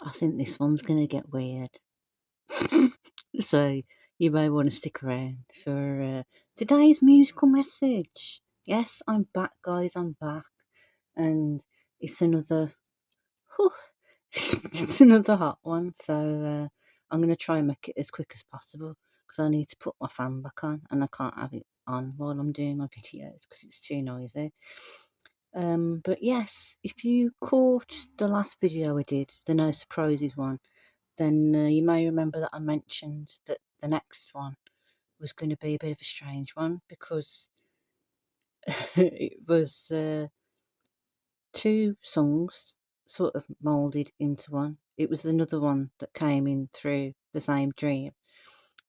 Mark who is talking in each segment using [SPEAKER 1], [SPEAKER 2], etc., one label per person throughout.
[SPEAKER 1] I think this one's going to get weird. So you may want to stick around for today's musical message. Yes, I'm back, guys. I'm back. And it's another, whew, it's another hot one. So I'm going to try and make it as quick as possible because I need to put my fan back on and I can't have it on while I'm doing my videos because it's too noisy. But yes, if you caught the last video I did, the No Surprises one, then you may remember that I mentioned that the next one was going to be a bit of a strange one because it was two songs sort of moulded into one. It was another one that came in through the same dream,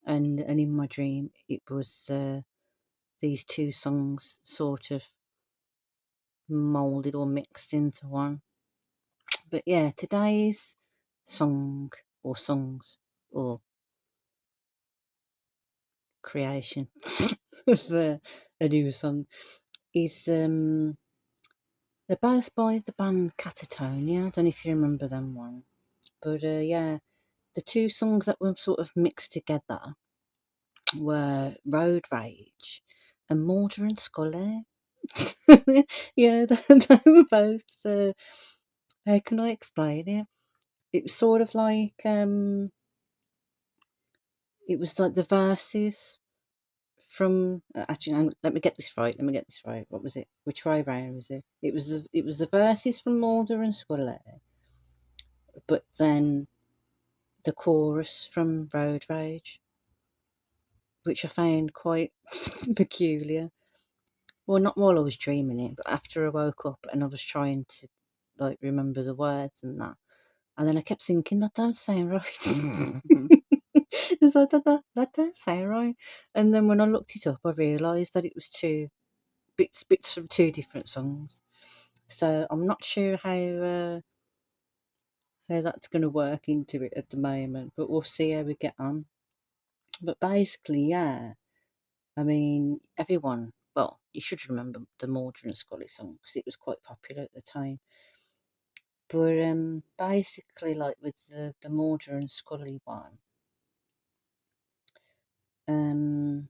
[SPEAKER 1] and in my dream it was these two songs sort of moulded or mixed into one. But yeah, today's song or songs or creation of a new song is they're both by the band Catatonia. I don't know if you remember them one, but yeah, the two songs that were sort of mixed together were Road Rage and Mulder and Scully. Yeah, they were both. How can I explain it? It was sort of like it was like the verses from actually let me get this right. Let me get this right. What was it? Which way round was it? It was the verses from Mulder and Scully, but then the chorus from Road Rage, which I found quite peculiar. Well, not while I was dreaming it, but after I woke up and I was trying to like remember the words and that, and then I kept thinking that don't sound right. It's like that don't sound right. And then when I looked it up, I realised that it was two bits from two different songs. So I'm not sure how that's going to work into it at the moment, but we'll see how we get on. But basically, yeah, I mean, everyone, well, you should remember the Mulder and Scully song because it was quite popular at the time. But basically, like with the Mulder and Scully one, um,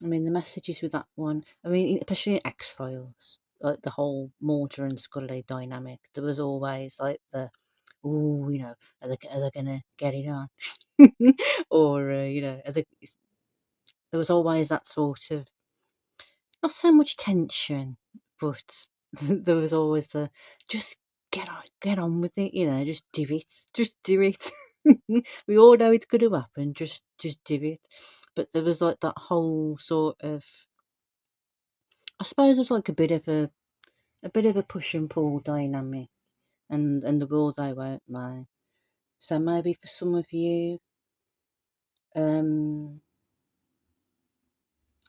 [SPEAKER 1] I mean, the messages with that one, I mean, especially in X Files, like the whole Mulder and Scully dynamic, there was always like oh, are they gonna get it on? Or, there was always that sort of, not so much tension, but there was always just get on with it, just do it. We all know it's going to happen, just do it. But there was like that whole sort of, I suppose it was like a bit of a push and pull dynamic, and the will they won't they. So maybe for some of you, um,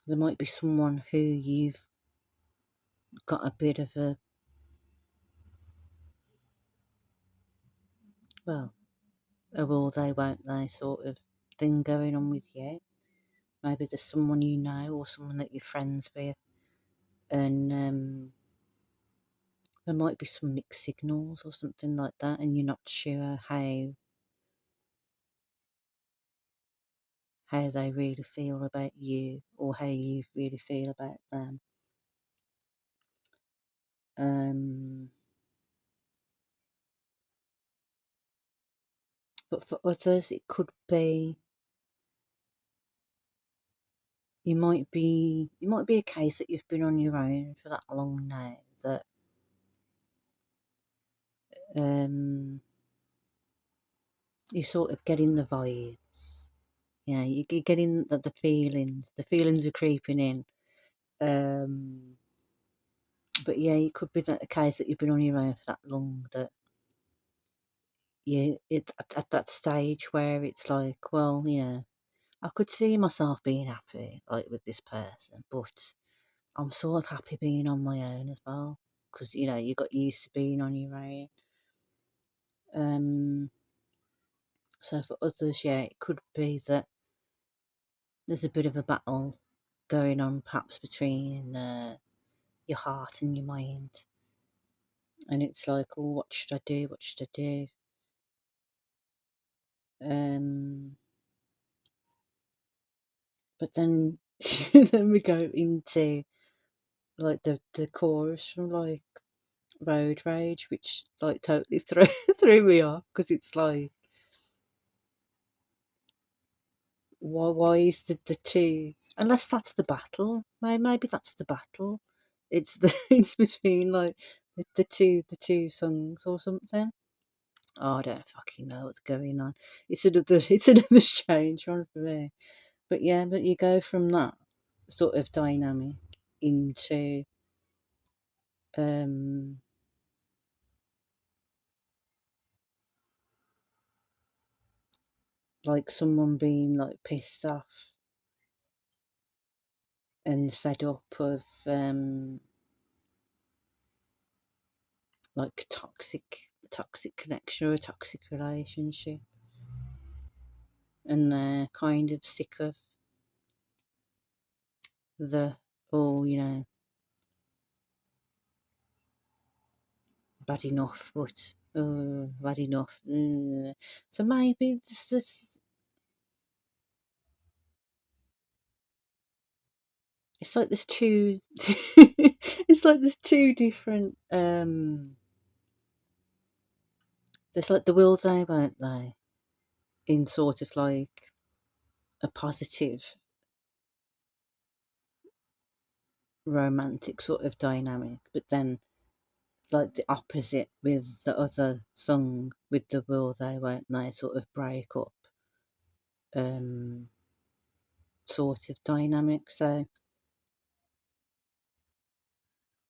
[SPEAKER 1] there might be someone who you've got a bit of well, a will they won't they sort of thing going on with you. Maybe there's someone you know or someone that you're friends with, and there might be some mixed signals or something like that, and you're not sure how they really feel about you or how you really feel about them. Um, but for others, it could be it might be a case that you've been on your own for that long now that um, you're sort of getting the vibes. Yeah, you're getting the feelings. The feelings are creeping in. Um, but yeah, it could be that a case that you've been on your own for that long that it's at that stage where it's like, well, I could see myself being happy like with this person, but I'm sort of happy being on my own as well because you got used to being on your own. So for others, yeah, it could be that there's a bit of a battle going on, perhaps between your heart and your mind, and it's like, oh, what should I do? What should I do? Um, but then then we go into like the chorus from like Road Rage, which like totally threw threw me off because it's like, why is the two, unless that's the battle, maybe that's the battle, it's the it's between like the two songs or something. Oh, I don't fucking know what's going on. It's another strange one for me. But yeah, but you go from that sort of dynamic into um like someone being like pissed off and fed up of like toxic connection or a toxic relationship, and they're kind of sick of the, oh, bad enough, but bad enough. So maybe this, it's like there's two it's like there's two different there's like the will they won't they, in sort of like a positive romantic sort of dynamic, but then like the opposite with the other song with the will they won't they sort of break up um sort of dynamic. So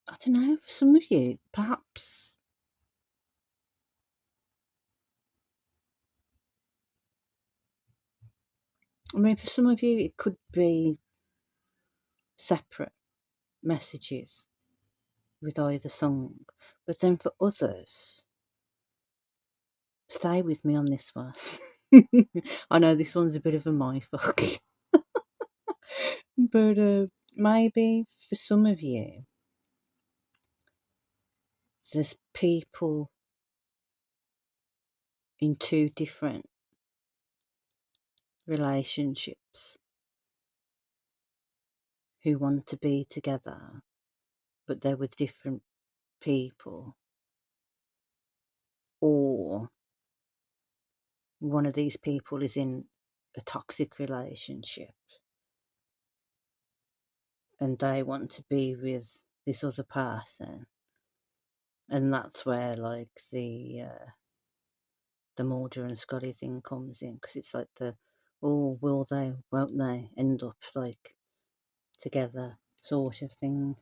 [SPEAKER 1] I don't know, for some of you perhaps, I mean, for some of you it could be separate messages with either song, but then for others, stay with me on this one. I know this one's a bit of a mindfuck, but maybe for some of you, there's people in two different relationships who want to be together, but they're with different people, or one of these people is in a toxic relationship and they want to be with this other person, and that's where like the Mulder and Scully thing comes in, because it's like the, oh, will they, won't they end up like together sort of thing.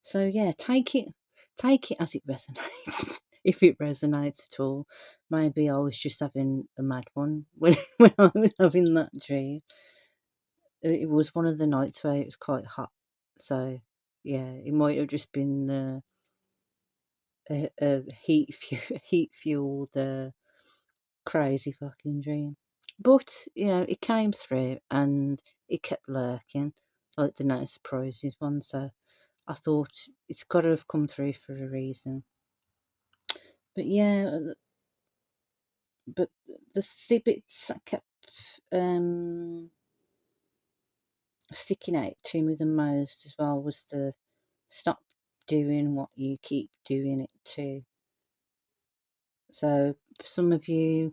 [SPEAKER 1] So yeah, take it as it resonates. If it resonates at all. Maybe I was just having a mad one when when I was having that dream. It was one of the nights where it was quite hot, so yeah, it might have just been a heat fueled crazy fucking dream. But it came through and it kept lurking, like the no surprises one. So I thought it's got to have come through for a reason. But yeah, but the bits that kept um, sticking out to me the most as well was the stop doing what you keep doing it to. So for some of you,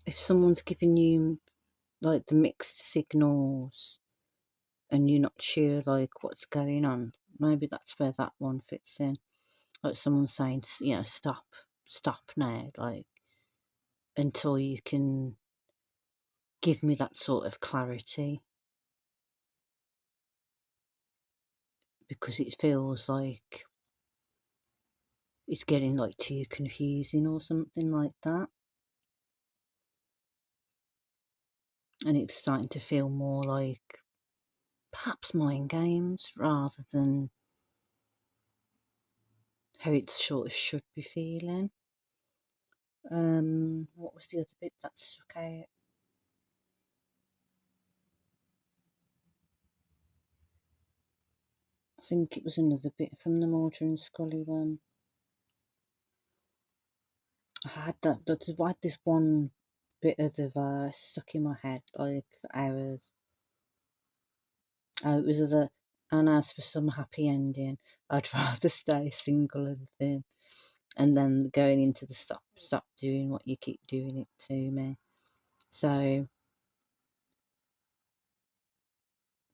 [SPEAKER 1] if someone's giving you like the mixed signals and you're not sure like what's going on, maybe that's where that one fits in. Like someone saying, stop now, like until you can give me that sort of clarity, because it feels like it's getting like too confusing or something like that, and it's starting to feel more like perhaps mind games rather than how it sort of should be feeling. What was the other bit that stuck? think it was another bit from the Mulder Scully one. I had I had this one bit of the verse stuck in my head like for hours. It was and as for some happy ending, I'd rather stay single and thin. And then going into the stop doing what you keep doing it to me. So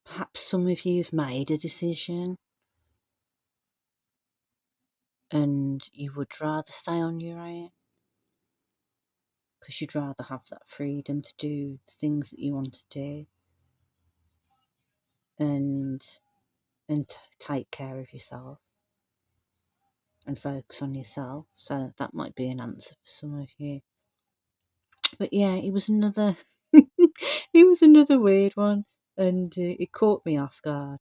[SPEAKER 1] perhaps some of you have made a decision and you would rather stay on your own because you'd rather have that freedom to do the things that you want to do and take care of yourself and focus on yourself. So that might be an answer for some of you. But yeah, it was another it was another weird one, and it caught me off guard,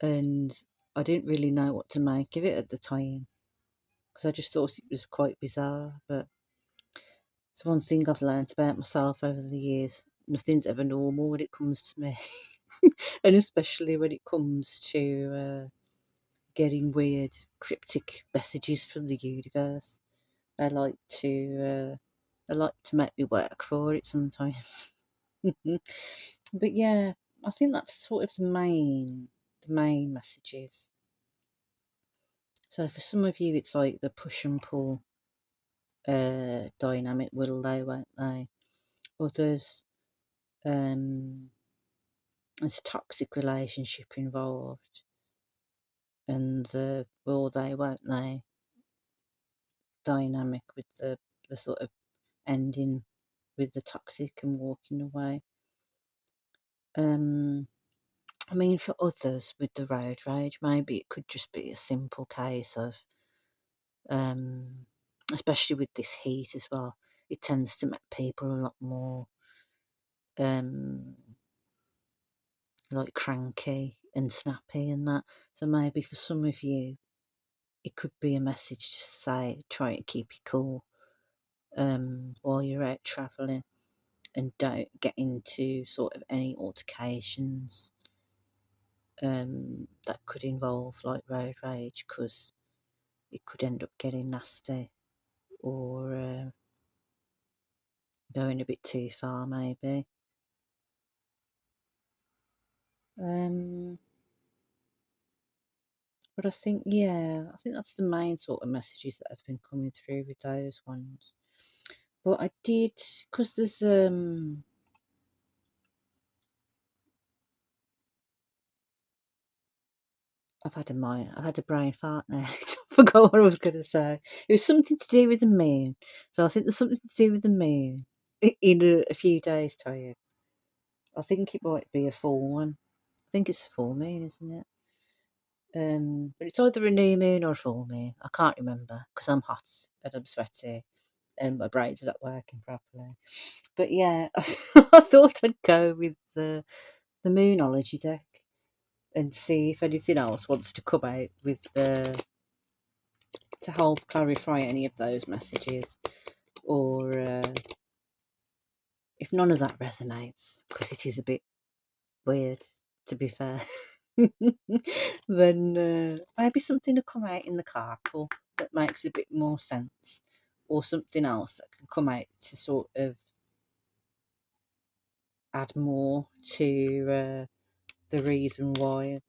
[SPEAKER 1] and I didn't really know what to make of it at the time because I just thought it was quite bizarre. But it's one thing I've learnt about myself over the years: nothing's ever normal when it comes to me, and especially when it comes to getting weird, cryptic messages from the universe. They like to make me work for it sometimes. But yeah, I think that's sort of the main messages. So for some of you, it's like the push and pull dynamic, will they, won't they? Others, there's toxic relationship involved, and the will they, won't they dynamic with the sort of ending with the toxic and walking away. I mean, for others with the road rage, maybe it could just be a simple case of, especially with this heat as well, it tends to make people a lot more like cranky and snappy and that. So maybe for some of you, it could be a message to say, try and keep you cool while you're out travelling and don't get into sort of any altercations that could involve like road rage because it could end up getting nasty or going a bit too far maybe. But I think, yeah, I think that's the main sort of messages that have been coming through with those ones. But I did, because there's I've had a brain fart now. I forgot what I was going to say. It was something to do with the moon. So I think there's something to do with the moon in a few days' time. I think it might be a full one. I think it's a full moon, isn't it? But it's either a new moon or a full moon. I can't remember because I'm hot and I'm sweaty and my brain's not working properly. But yeah, I thought I'd go with the Moonology deck and see if anything else wants to come out with to help clarify any of those messages, or if none of that resonates, because it is a bit weird, to be fair, then maybe something will come out in the carpool that makes a bit more sense, or something else that can come out to sort of add more to the reason why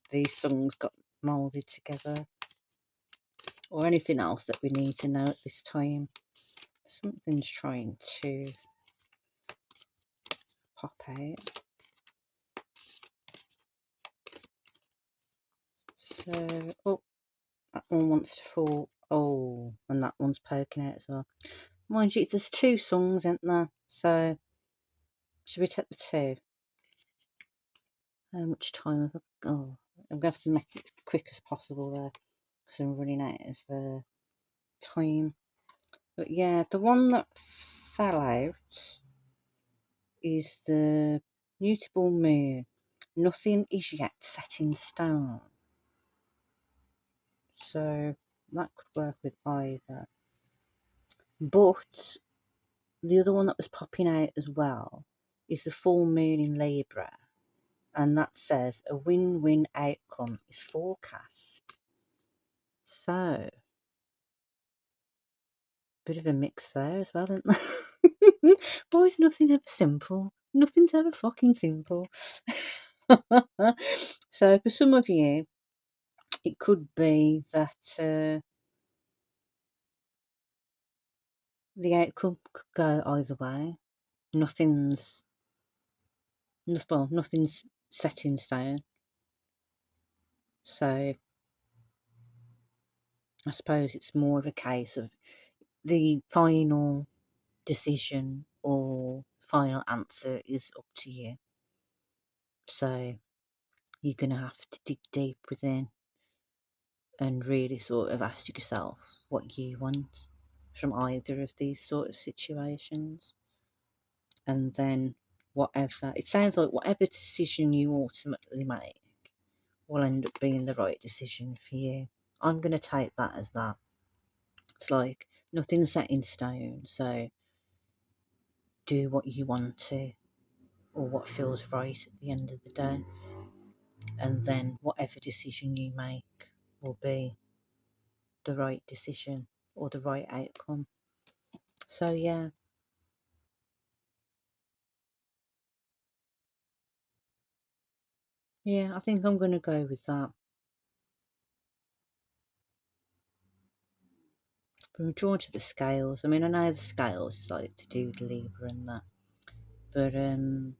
[SPEAKER 1] these songs got moulded together, or anything else that we need to know at this time. Something's trying to pop out. So, oh, that one wants to fall. Oh, and that one's poking out as well. Mind you, there's two songs, isn't there? So, should we take the two? How much time have I? Oh, I'm going to have to make it as quick as possible there because I'm running out of time. But yeah, the one that fell out is the mutable moon. Nothing is yet set in stone. So that could work with either. But the other one that was popping out as well is the full moon in Libra. and that says a win-win outcome is forecast. So, bit of a mix there as well, isn't there? Why is nothing ever simple? Nothing's ever fucking simple. So, for some of you, it could be that the outcome could go either way. Nothing's, well, nothing's set in stone. So, I suppose it's more of a case of the final decision or final answer is up to you. So you're going to have to dig deep within and really sort of ask yourself what you want from either of these sort of situations. And then whatever, it sounds like whatever decision you ultimately make will end up being the right decision for you. I'm going to take that as that. It's like nothing's set in stone, so do what you want to or what feels right at the end of the day. And then whatever decision you make will be the right decision or the right outcome. So, yeah. Yeah, I think I'm going to go with that. But I'm drawn to the scales. I mean, I know the scales is like to do with Libra and that. But I'm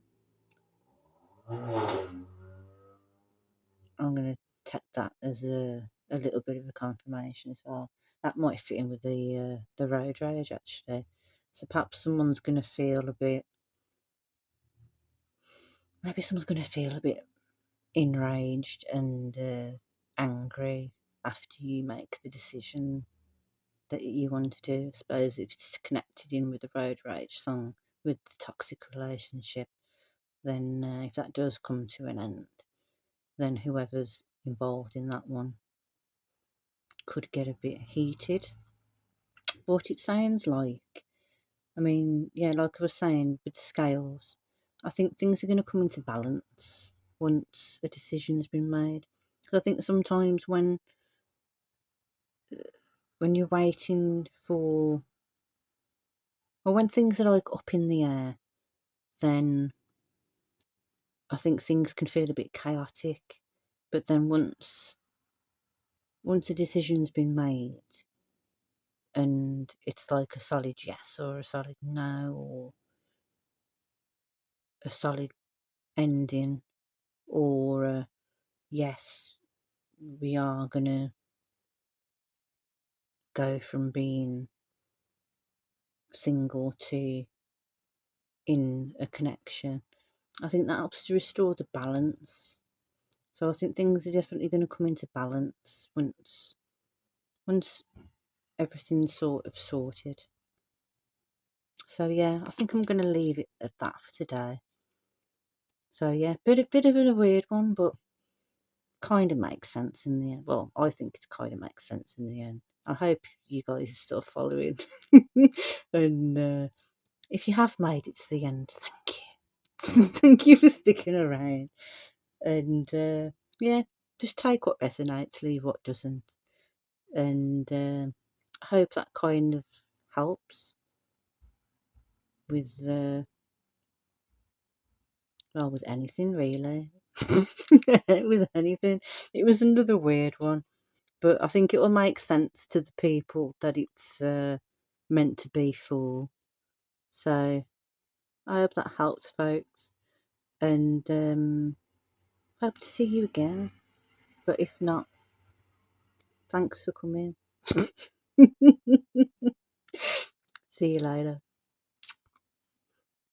[SPEAKER 1] going to take that as a little bit of a confirmation as well. That might fit in with the road rage, actually. So perhaps someone's going to feel a bit, maybe someone's going to feel a bit enraged and angry after you make the decision that you want to do. I suppose if it's connected in with the road rage song, with the toxic relationship, then if that does come to an end, then whoever's involved in that one could get a bit heated. But it sounds like, I mean, yeah, like I was saying with the scales, I think things are going to come into balance once a decision's been made. I think sometimes when you're waiting for, or when things are like up in the air, then I think things can feel a bit chaotic. But then once a decision's been made and it's like a solid yes or a solid no or a solid ending or a yes, we are gonna go from being single to in a connection. I think that helps to restore the balance. So I think things are definitely going to come into balance once everything's sort of sorted. So yeah, I think I'm going to leave it at that for today. So yeah, bit of a weird one, but kind of makes sense in the end. Well, I think it kind of makes sense in the end. I hope you guys are still following, and if you have made it to the end, thank you, thank you for sticking around. And yeah, just take what resonates, leave what doesn't, and I hope that kind of helps with well, with anything really. With anything. It was another weird one, but I think it will make sense to the people that it's meant to be for. So I hope that helps, folks, and hope to see you again. But if not, thanks for coming. See you later.